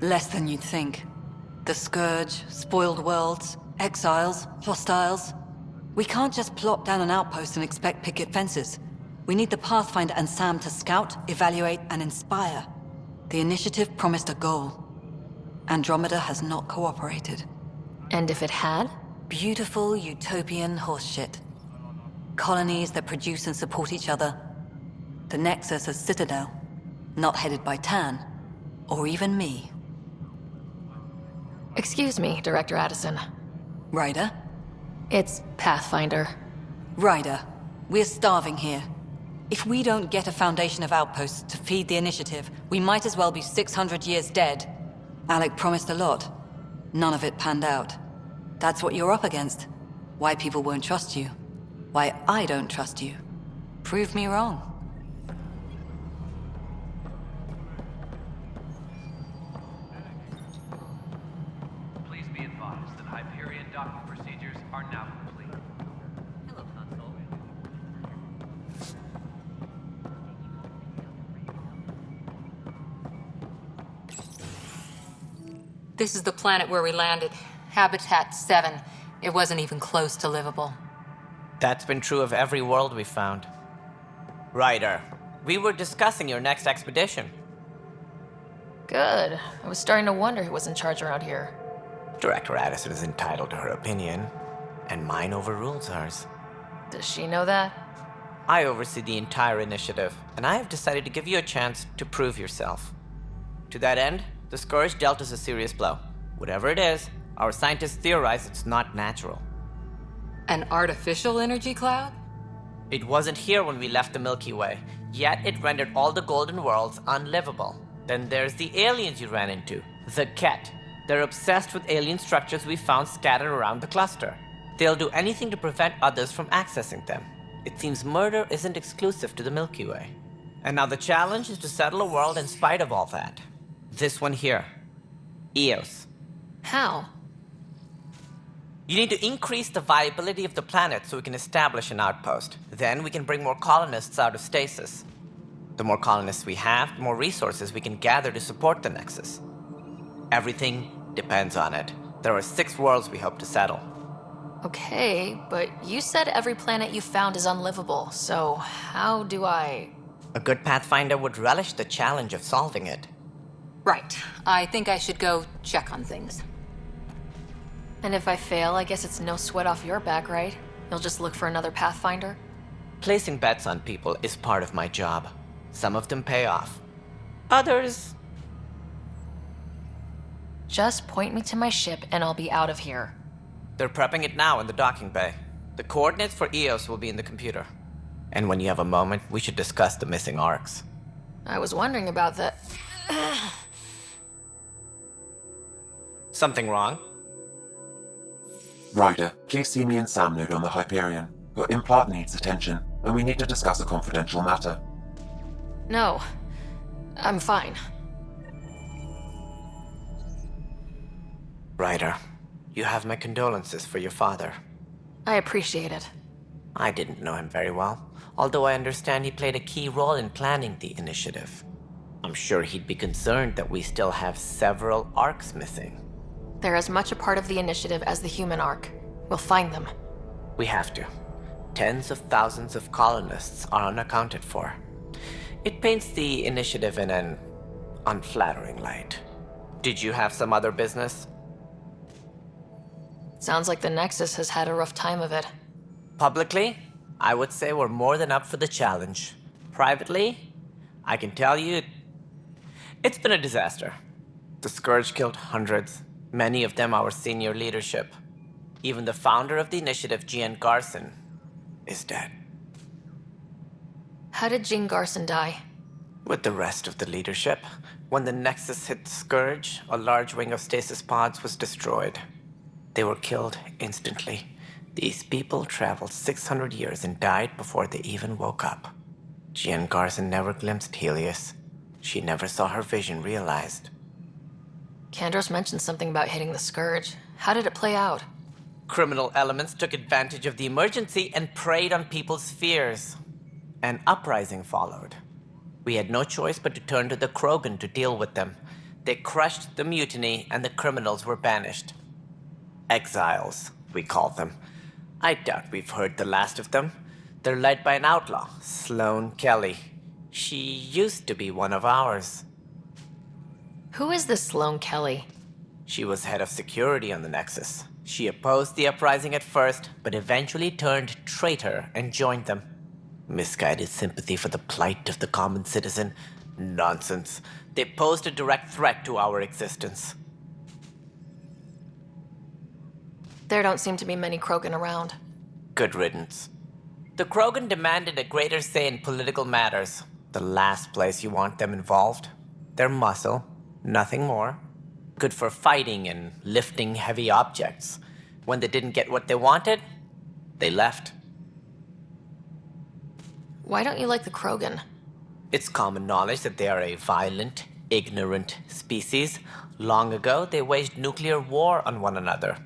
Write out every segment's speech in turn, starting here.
Less than you'd think. The Scourge, spoiled worlds, exiles, hostiles. We can't just plop down an outpost and expect picket fences. We need the Pathfinder and Sam to scout, evaluate, and inspire. The initiative promised a goal. Andromeda has not cooperated. And if it had? Beautiful utopian horseshit. Colonies that produce and support each other. The Nexus as Citadel, not headed by Tan, or even me. Excuse me, Director Addison. Ryder? It's Pathfinder. Ryder, we're starving here. If we don't get a foundation of outposts to feed the initiative, we might as well be 600 years dead. Alec promised a lot. None of it panned out. That's what you're up against. Why people won't trust you. Why I don't trust you. Prove me wrong. Please be advised that Hyperion docking procedures are now complete. Hello, Console. This is the planet where we landed. Habitat 7. It wasn't even close to livable. That's been true of every world we found. Ryder, we were discussing your next expedition. Good. I was starting to wonder who was in charge around here. Director Addison is entitled to her opinion, and mine overrules hers. Does she know that? I oversee the entire initiative, and I have decided to give you a chance to prove yourself. To that end, the Scourge dealt us a serious blow. Whatever it is, our scientists theorize it's not natural. An artificial energy cloud? It wasn't here when we left the Milky Way, yet it rendered all the golden worlds unlivable. Then there's the aliens you ran into, the Ket. They're obsessed with alien structures we found scattered around the cluster. They'll do anything to prevent others from accessing them. It seems murder isn't exclusive to the Milky Way. And now the challenge is to settle a world in spite of all that. This one here. Eos. How? You need to increase the viability of the planet so we can establish an outpost. Then we can bring more colonists out of stasis. The more colonists we have, the more resources we can gather to support the Nexus. Everything depends on it. There are 6 worlds we hope to settle. Okay, but you said every planet you found is unlivable, so how do I... A good Pathfinder would relish the challenge of solving it. Right. I think I should go check on things. And if I fail, I guess it's no sweat off your back, right? You'll just look for another Pathfinder? Placing bets on people is part of my job. Some of them pay off. Others... Just point me to my ship and I'll be out of here. They're prepping it now in the docking bay. The coordinates for Eos will be in the computer. And when you have a moment, we should discuss the missing arcs. I was wondering about that. Something wrong? Ryder, please see me and Sam node on the Hyperion. Your implant needs attention, and we need to discuss a confidential matter. No, I'm fine. Ryder, you have my condolences for your father. I appreciate it. I didn't know him very well, although I understand he played a key role in planning the initiative. I'm sure he'd be concerned that we still have several arcs missing. They're as much a part of the initiative as the human arc. We'll find them. We have to. Tens of thousands of colonists are unaccounted for. It paints the initiative in an unflattering light. Did you have some other business? Sounds like the Nexus has had a rough time of it. Publicly, I would say we're more than up for the challenge. Privately, I can tell you, it's been a disaster. The Scourge killed hundreds, many of them our senior leadership. Even the founder of the initiative, Jean Garson, is dead. How did Jean Garson die? With the rest of the leadership, when the Nexus hit the Scourge, a large wing of stasis pods was destroyed. They were killed instantly. These people traveled 600 years and died before they even woke up. Jean Garson never glimpsed Helios. She never saw her vision realized. Kandros mentioned something about hitting the Scourge. How did it play out? Criminal elements took advantage of the emergency and preyed on people's fears. An uprising followed. We had no choice but to turn to the Krogan to deal with them. They crushed the mutiny and the criminals were banished. Exiles, we call them. I doubt we've heard the last of them. They're led by an outlaw, Sloane Kelly. She used to be one of ours. Who is this Sloane Kelly? She was head of security on the Nexus. She opposed the uprising at first, but eventually turned traitor and joined them. Misguided sympathy for the plight of the common citizen? Nonsense. They posed a direct threat to our existence. There don't seem to be many Krogan around. Good riddance. The Krogan demanded a greater say in political matters. The last place you want them involved. They're muscle, nothing more. Good for fighting and lifting heavy objects. When they didn't get what they wanted, they left. Why don't you like the Krogan? It's common knowledge that they are a violent, ignorant species. Long ago, they waged nuclear war on one another.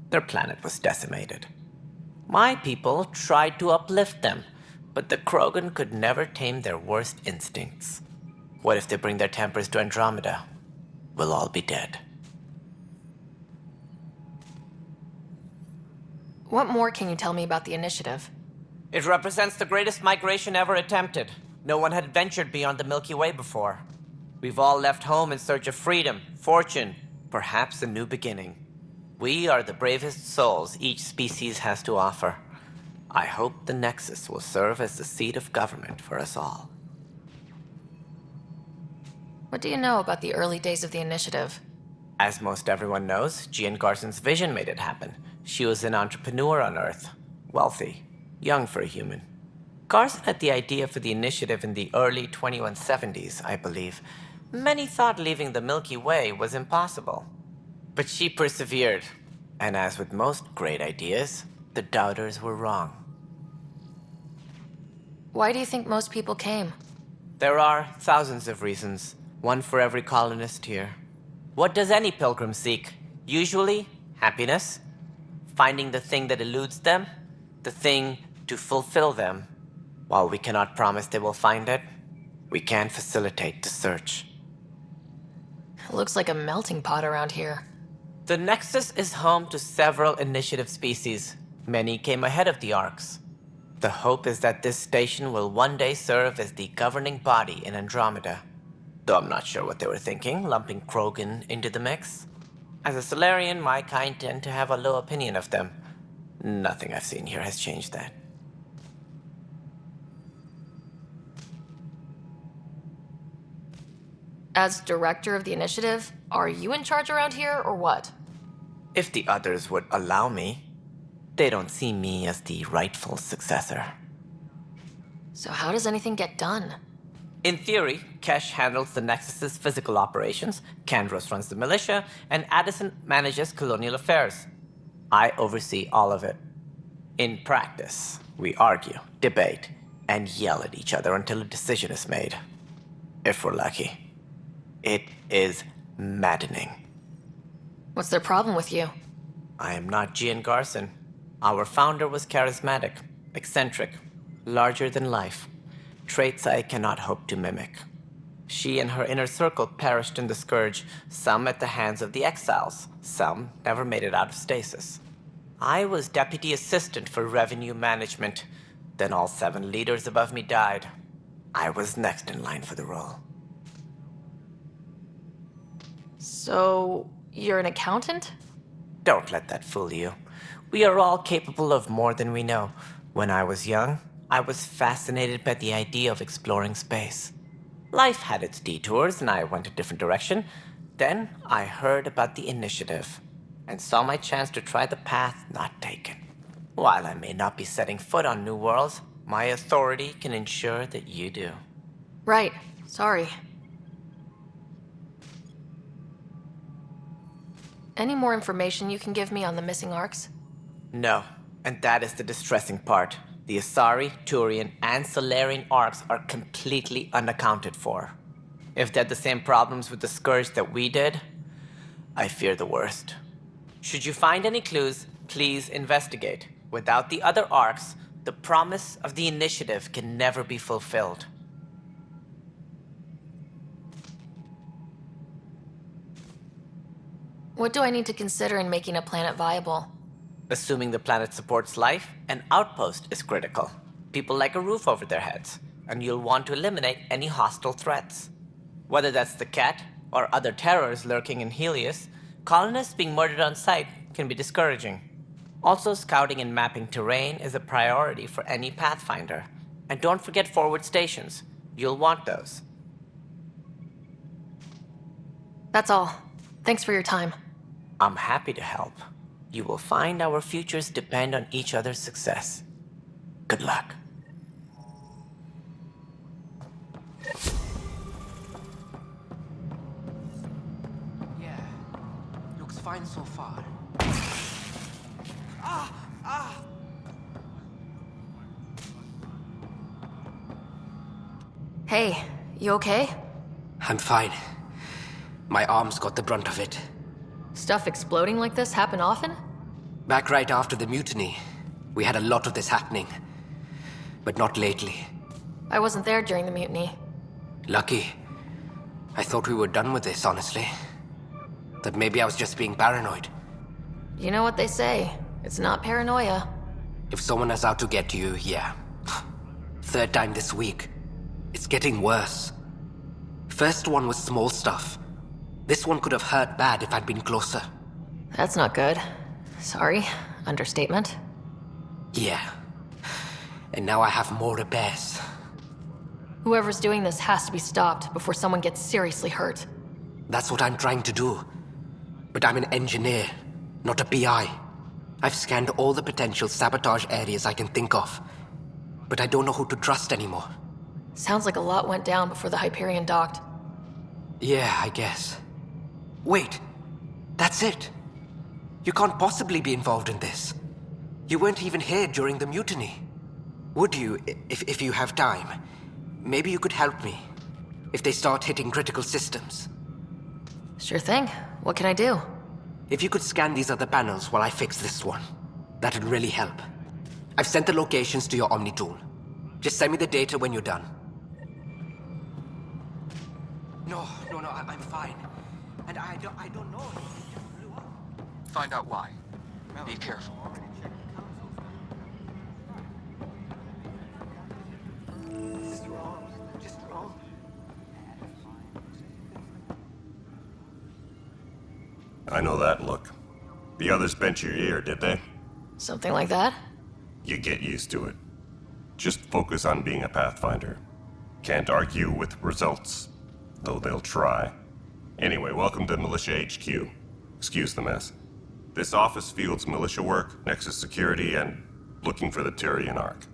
Their planet was decimated. My people tried to uplift them, but the Krogan could never tame their worst instincts. What if they bring their tempers to Andromeda? We'll all be dead. What more can you tell me about the initiative? It represents the greatest migration ever attempted. No one had ventured beyond the Milky Way before. We've all left home in search of freedom, fortune, perhaps a new beginning. We are the bravest souls each species has to offer. I hope the Nexus will serve as the seat of government for us all. What do you know about the early days of the initiative? As most everyone knows, Jean Garson's vision made it happen. She was an entrepreneur on Earth. Wealthy. Young for a human. Garson had the idea for the initiative in the early 2170s, I believe. Many thought leaving the Milky Way was impossible. But she persevered. And as with most great ideas, the doubters were wrong. Why do you think most people came? There are thousands of reasons, one for every colonist here. What does any pilgrim seek? Usually, happiness. Finding the thing that eludes them, the thing to fulfill them. While we cannot promise they will find it, we can facilitate the search. It looks like a melting pot around here. The Nexus is home to several initiative species. Many came ahead of the Arks. The hope is that this station will one day serve as the governing body in Andromeda. Though I'm not sure what they were thinking, lumping Krogan into the mix. As a Solarian, my kind tend to have a low opinion of them. Nothing I've seen here has changed that. As director of the initiative, are you in charge around here or what? If the others would allow me, they don't see me as the rightful successor. So how does anything get done? In theory, Kesh handles the Nexus's physical operations, Kandros runs the militia, and Addison manages colonial affairs. I oversee all of it. In practice, we argue, debate, and yell at each other until a decision is made. If we're lucky. It is maddening. What's their problem with you? I am not Gian Garson. Our founder was charismatic, eccentric, larger than life. Traits I cannot hope to mimic. She and her inner circle perished in the Scourge, some at the hands of the Exiles, some never made it out of stasis. I was deputy assistant for revenue management. Then all 7 leaders above me died. I was next in line for the role. So, you're an accountant? Don't let that fool you. We are all capable of more than we know. When I was young, I was fascinated by the idea of exploring space. Life had its detours, and I went a different direction. Then I heard about the initiative, and saw my chance to try the path not taken. While I may not be setting foot on new worlds, my authority can ensure that you do. Right. Sorry. Any more information you can give me on the missing Arks? No, and that is the distressing part. The Asari, Turian, and Solarian Arks are completely unaccounted for. If they had the same problems with the Scourge that we did, I fear the worst. Should you find any clues, please investigate. Without the other Arks, the promise of the initiative can never be fulfilled. What do I need to consider in making a planet viable? Assuming the planet supports life, an outpost is critical. People like a roof over their heads, and you'll want to eliminate any hostile threats. Whether that's the cat or other terrors lurking in Helios, colonists being murdered on sight can be discouraging. Also, scouting and mapping terrain is a priority for any Pathfinder. And don't forget forward stations. You'll want those. That's all. Thanks for your time. I'm happy to help. You will find our futures depend on each other's success. Good luck. Yeah, looks fine so far. Hey, you okay? I'm fine. My arms got the brunt of it. Stuff exploding like this happen often? Back right after the mutiny, we had a lot of this happening. But not lately. I wasn't there during the mutiny. Lucky. I thought we were done with this, honestly. That maybe I was just being paranoid. You know what they say. It's not paranoia. If someone is out to get you, yeah. Third time this week. It's getting worse. First one was small stuff. This one could have hurt bad if I'd been closer. That's not good. Sorry. Understatement. Yeah. And now I have more repairs. Whoever's doing this has to be stopped before someone gets seriously hurt. That's what I'm trying to do. But I'm an engineer, not a PI. I've scanned all the potential sabotage areas I can think of. But I don't know who to trust anymore. Sounds like a lot went down before the Hyperion docked. Yeah, I guess. Wait. That's it. You can't possibly be involved in this. You weren't even here during the mutiny. Would you, if you have time? Maybe you could help me. If they start hitting critical systems. Sure thing. What can I do? If you could scan these other panels while I fix this one, that'd really help. I've sent the locations to your Omni tool. Just send me the data when you're done. No, I'm fine. And I don't know. It just blew up. Find out why. Be careful. Just wrong. I know that look. The others bent your ear, did they? Something like that? You get used to it. Just focus on being a Pathfinder. Can't argue with results, though they'll try. Anyway, welcome to Militia HQ. Excuse the mess. This office fields militia work, Nexus security, and looking for the Turian Ark.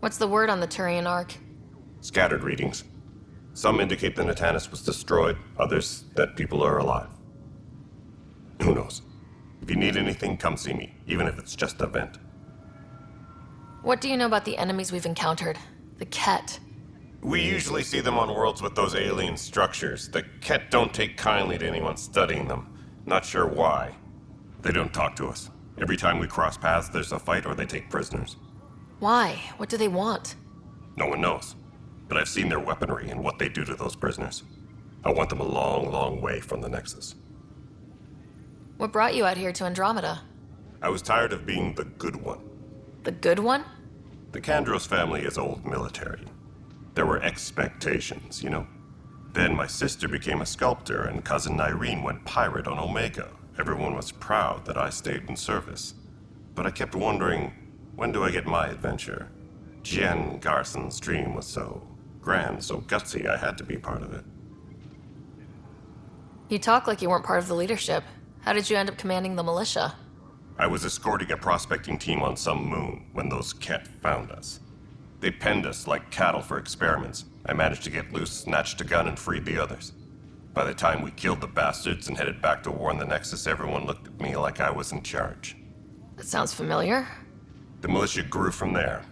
What's the word on the Turian Ark? Scattered readings. Some indicate the Natanus was destroyed, others that people are alive. Who knows? If you need anything, come see me, even if it's just a vent. What do you know about the enemies we've encountered? The Ket. We usually see them on worlds with those alien structures. The Ket don't take kindly to anyone studying them. Not sure why. They don't talk to us. Every time we cross paths, there's a fight or they take prisoners. Why? What do they want? No one knows. But I've seen their weaponry and what they do to those prisoners. I want them a long, long way from the Nexus. What brought you out here to Andromeda? I was tired of being the good one. The good one? The Kandros family is old military. There were expectations, you know. Then my sister became a sculptor and cousin Irene went pirate on Omega. Everyone was proud that I stayed in service. But I kept wondering, when do I get my adventure? Jen Garson's dream was so grand, so gutsy, I had to be part of it. You talk like you weren't part of the leadership. How did you end up commanding the militia? I was escorting a prospecting team on some moon when those Ket found us. They penned us like cattle for experiments. I managed to get loose, snatched a gun, and freed the others. By the time we killed the bastards and headed back to war in the Nexus, everyone looked at me like I was in charge. That sounds familiar. The militia grew from there.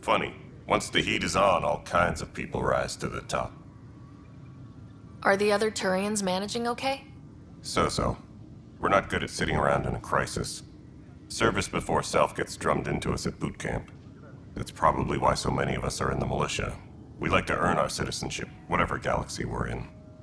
Funny, once the heat is on, all kinds of people rise to the top. Are the other Turians managing okay? So-so. We're not good at sitting around in a crisis. Service before self gets drummed into us at boot camp. That's probably why so many of us are in the militia. We like to earn our citizenship, whatever galaxy we're in.